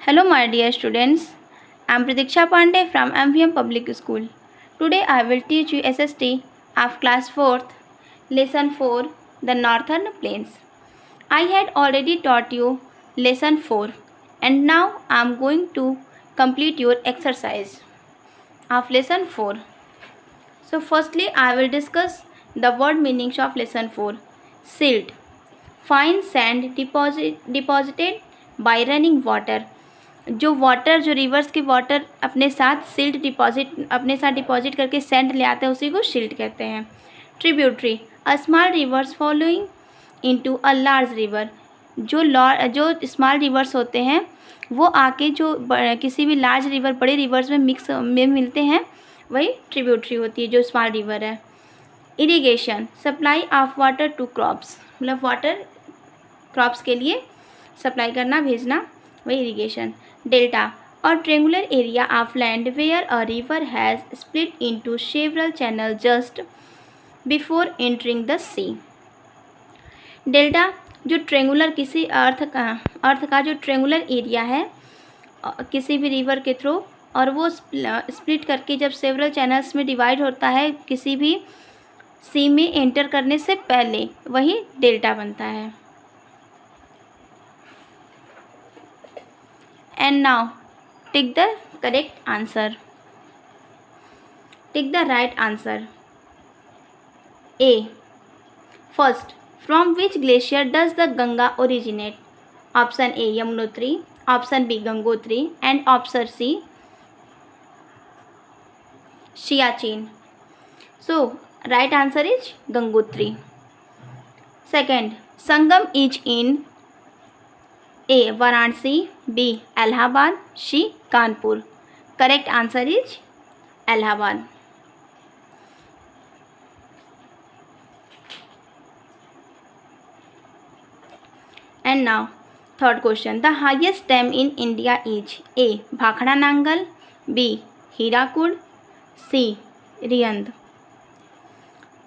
Hello, my dear students. I am Pratiksha Pandey from MVM Public School. Today I will teach you SST of class 4th, lesson 4, the Northern Plains. I had already taught you lesson 4 and now I am going to complete your exercise of lesson 4. So firstly I will discuss the word meanings of lesson 4. Silt, fine sand deposited by running water. जो reverse के water अपने साथ deposit करके sand ले आते हैं उसी को सिल्ट कहते हैं. Tributary, a small rivers following into a large river. जो स्मॉल रिवर्स होते हैं वो आके जो किसी भी लार्ज रिवर बड़े रिवर्स में मिक्स में मिलते हैं वही ट्रिब्यूटरी होती है जो स्मॉल रिवर है. Irrigation, supply of water to crops, मतलब वाटर क्रॉप्स के लिए सप्लाई करना भेजना वही irrigation. Delta, or triangular area of land where a river has split into several channels just before entering the sea. Delta जो triangular किसी अर्थ का जो ट्रेंगुलर एरिया है किसी भी रिवर के थ्रू और वो स्प्लिट करके जब सेवरल चैनल्स में डिवाइड होता है किसी भी सी में एंटर करने से पहले वही डेल्टा बनता है. And now take the correct answer. Take the right answer. A. First, from which glacier does the Ganga originate? Option A Yamunotri, option B Gangotri, and option C Siachen. So right answer is Gangotri. Second, Sangam is in A. Varanasi, B. Allahabad, C. Kanpur. Correct answer is Allahabad. And now third question. The highest dam in India is A. Bhakhara Nangal, B. Hirakud, C. Riyand.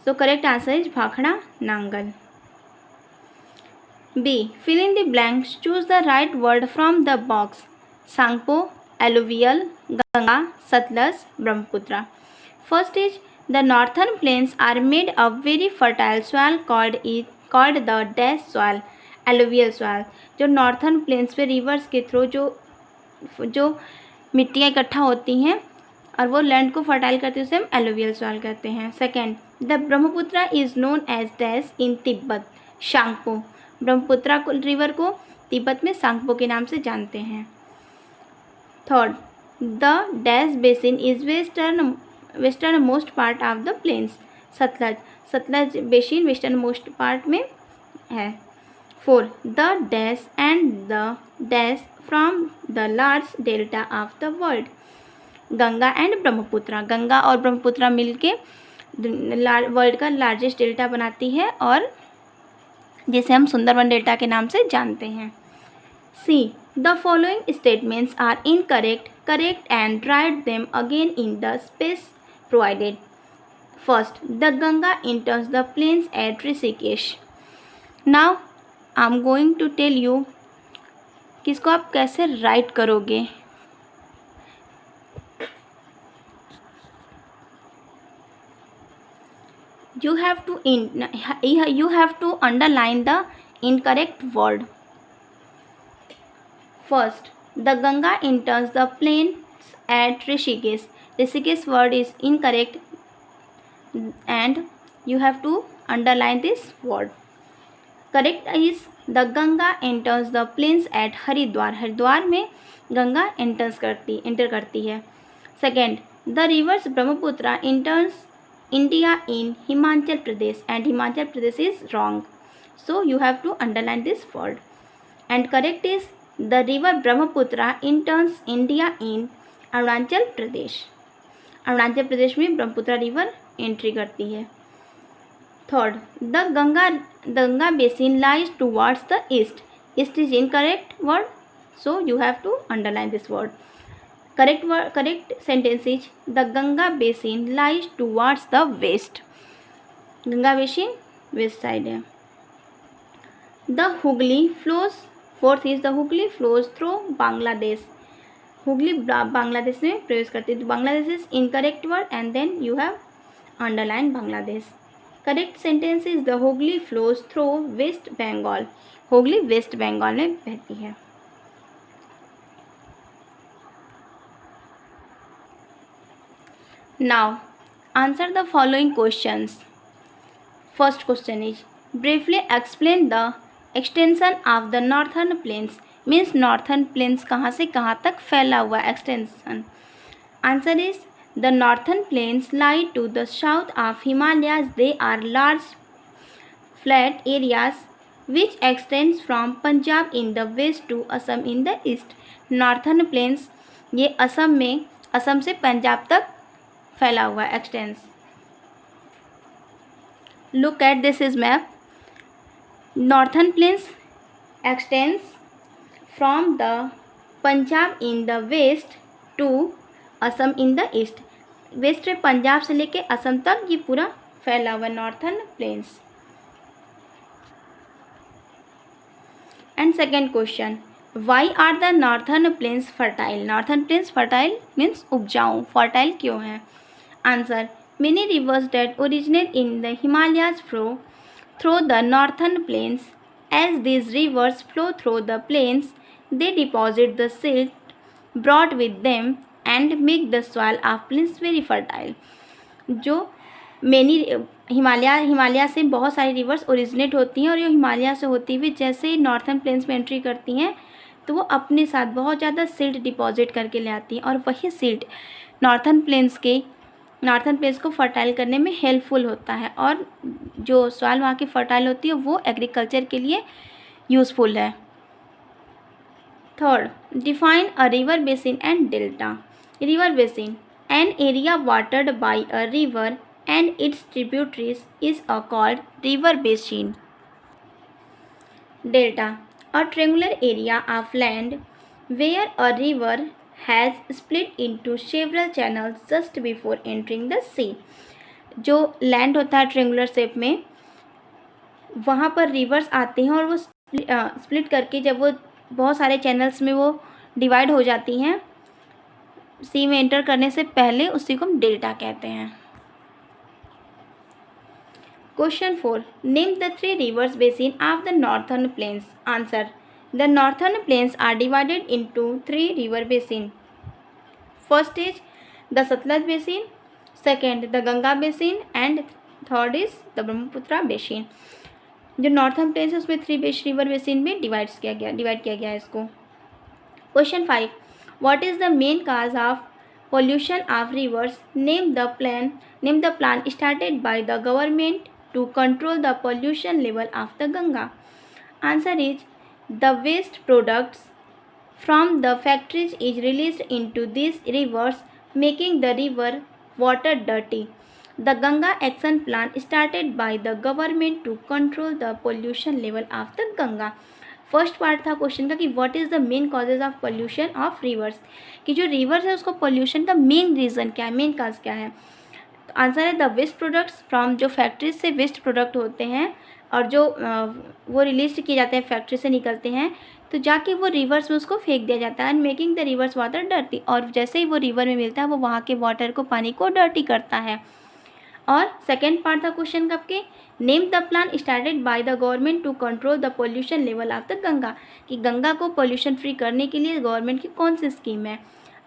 So correct answer is Bhakhara Nangal. B. Fill in the blanks. Choose the right word from the box. Sangpo, alluvial, Ganga, Satluj, Brahmaputra. First is the northern plains are made of very fertile soil called the dash soil, alluvial soil. जो northern planes पे reverse के through जो मिट्टियाँ इकट्ठा होती हैं और वो लैंड को फर्टाइल करती है उसे हम एलुवियल सॉइल कहते हैं. Second, the Brahmaputra is known as dash in Tibet, Tsangpo. Brahmaputra river को तिब्बत में सांगपो के नाम से जानते हैं. Third, the dash basin is western most part of the plains, Sutlej basin western most part में है. Four, the dash and the dash from the large delta of the world, Ganga and Brahmaputra. Ganga और ब्रह्मपुत्रा मिलके वर्ल्ड का लार्जेस्ट डेल्टा बनाती है और जिसे हम सुंदरबन डेल्टा के नाम से जानते हैं. C, the following statements are incorrect, correct and write them again in the space provided. First, the Ganga enters the plains at Rishikesh. Now I am going to tell you कि इसको आप कैसे राइट करोगे. You have to underline the incorrect word. First, the Ganga enters the plains at Rishikesh. Rishikesh word is incorrect and you have to underline this word. Correct is the Ganga enters the plains at Haridwar. Haridwar में Ganga enter करती है. Second, the rivers Brahmaputra enters India in Himachal Pradesh and Himachal Pradesh is wrong. So you have to underline this word. And correct is the river Brahmaputra enters India in Arunachal Pradesh. Arunachal Pradesh में Brahmaputra river entry करती है. Third, the Ganga basin lies towards the east. East is incorrect word, so you have to underline this word. Correct sentence is the Ganga basin lies towards the west. Ganga basin west side है. The Hooghly flows fourth is the Hooghly flows through Bangladesh, Hooghly Bangladesh में प्रवेश करती है। तो Bangladesh is incorrect word and then you have underline Bangladesh. Correct sentence is the Hooghly flows through West Bengal, Hooghly West Bengal में बहती है। Now answer the following questions. First question is briefly explain the extension of the northern plains, means northern planes कहाँ से कहाँ तक फैला हुआ extension. Answer is the northern plains lie to the south of Himalayas, they are large flat areas which extends from Punjab in the west to Assam in the east. Northern plains ये असम से पंजाब तक फैला हुआ extents. Look at this is map. Northern plains extends from the Punjab in the west to Assam in the east. West में पंजाब से लेके असम तक ये पूरा फैला हुआ northern plains. And second question, why are the northern plains fertile. Northern plains fertile means उपजाऊ, fertile क्यों है। Answer, many rivers that originate in the Himalayas flow through the northern plains, as these rivers flow through the plains they deposit the silt brought with them and make the soil of plains very fertile। जो many Himalaya से बहुत सारी reverse originate होती हैं और ये हिमालय से होती हुई जैसे ही नॉर्थर्न प्लेन्स में एंट्री करती हैं तो वो अपने साथ बहुत ज़्यादा सिल्ट डिपॉजिट करके ले आती हैं और वही सिल्ट नॉर्थर्न प्लेन्स को फर्टाइल करने में हेल्पफुल होता है और जो सॉइल वहाँ की फर्टाइल होती है वो एग्रीकल्चर के लिए यूज़फुल है। Third, define a river basin and delta. River basin, an area watered by a river and its tributaries is called river basin. Delta, a triangular area of land where a river has split into several channels just before entering the sea। जो land होता है triangular shape में, वहाँ पर reverse आते हैं और वो स्प्लिट करके जब वो बहुत सारे चैनल्स में वो डिवाइड हो जाती हैं सी में एंटर करने से पहले, उसी को हम डेल्टा कहते हैं। Question 4, name the 3 rivers basin of the northern plains. Answer, the northern plains are divided into 3 river basin. First is the Satluj basin, second the Ganga basin and third is the Brahmaputra basin। जो northern planes है उसमें 3 river basin में divide किया गया है इसको। Question 5, what is the main cause of pollution of rivers. Name the plan started by the government to control the pollution level of the Ganga. Answer is the waste products from the factories is released into these rivers, making the river water dirty। The Ganga Action Plan started by the government to control the pollution level of the Ganga। First part था question का कि what is the main causes of pollution of reverse, कि जो reverse है उसको pollution का main reason क्या है, मेन काज क्या है। तो आंसर है द वेस्ट प्रोडक्ट्स फ्रॉम, जो फैक्ट्रीज से वेस्ट प्रोडक्ट होते हैं और जो वो रिलीज किए जाते हैं फैक्ट्री से निकलते हैं तो जाके वो रिवर्स में उसको फेंक दिया जाता है, and making the reverse water dirty. और जैसे ही वो रिवर में मिलता है वो वहाँ के वाटर को, पानी को डर्टी करता है। और सेकेंड पार्ट था क्वेश्चन कब के, name the plan started by the government to control the pollution level of the Ganga, कि गंगा को पोल्यूशन फ्री करने के लिए गवर्नमेंट की कौन सी स्कीम है।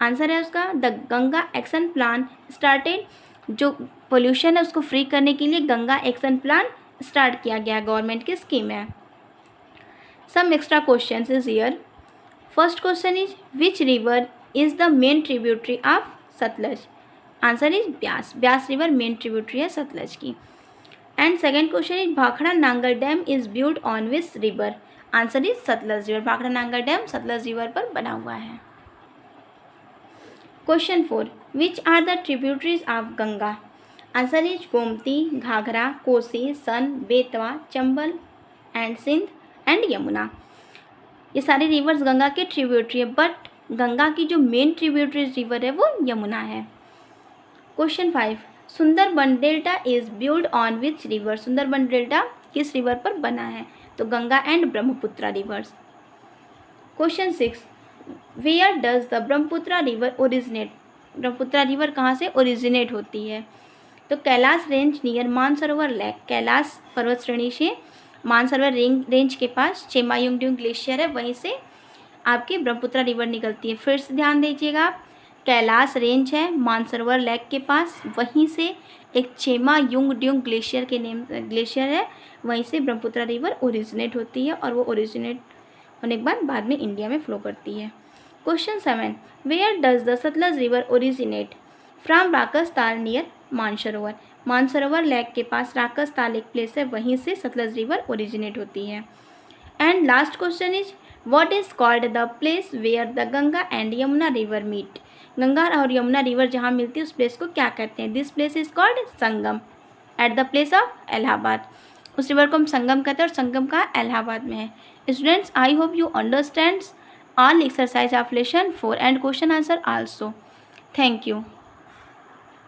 आंसर है उसका the Ganga action plan started, जो पोल्यूशन है उसको फ्री करने के लिए गंगा एक्शन प्लान स्टार्ट किया गया गवर्नमेंट की स्कीम है। Some extra questions is here. First question is which river is the main tributary of Sutlej. Answer is Beas. Beas river main tributary है सतलज की। And second question is Bhakra Nangal dam is build on which river. Answer is Sutlej river. Bhakra Nangal dam Sutlej river पर बना हुआ है। Question 4, which are the tributaries of Ganga. Answer is Gomti, Ghaghara, Kosi, Son, Betwa, Chambal and Sindh and Yamuna. ये सारे reverse Ganga के tributary है, बट गंगा की जो मेन ट्रिब्यूटरी रिवर है वो यमुना है। Question 5, Sundarban delta is build on which river. Sundarban delta किस रिवर पर बना है, तो Ganga and Brahmaputra rivers. Question 6, where does the Brahmaputra river originate? Brahmaputra river कहाँ से ओरिजिनेट होती है? तो Kailash range near Mansarovar lake, Kailash पर्वत श्रेणी से मानसरोवर रेंज के पास चेमायुंगड्यूंग ग्लेशियर है, वहीं से आपकी ब्रह्मपुत्रा रिवर निकलती है। फिर से ध्यान दीजिएगा आप, कैलाश रेंज है मानसरोवर लेक के पास, वहीं से एक चेमायुंगड्यूंग ग्लेशियर के नेम ग्लेशियर है, वहीं से ब्रह्मपुत्रा रिवर ओरिजिनेट होती है और वो ओरिजिनेट होने के बाद में इंडिया में फ्लो करती है। Question 7, where does the Sutlej river originate? From Rakshastal near Mansarovar, Mansarovar lake के पास राकसताल एक प्लेस है, वहीं से सतलज रिवर ओरिजिनेट होती है। And last question is, what is called the place where the Ganga and Yamuna river meet? Ganga और यमुना रिवर जहाँ मिलती है उस प्लेस को क्या कहते हैं? This place is called Sangam at the place of Allahabad. उस रिवर को हम संगम कहते हैं और संगम का इलाहाबाद में है। Students, I hope you understand all exercise of lesson 4 and question answer also. Thank you.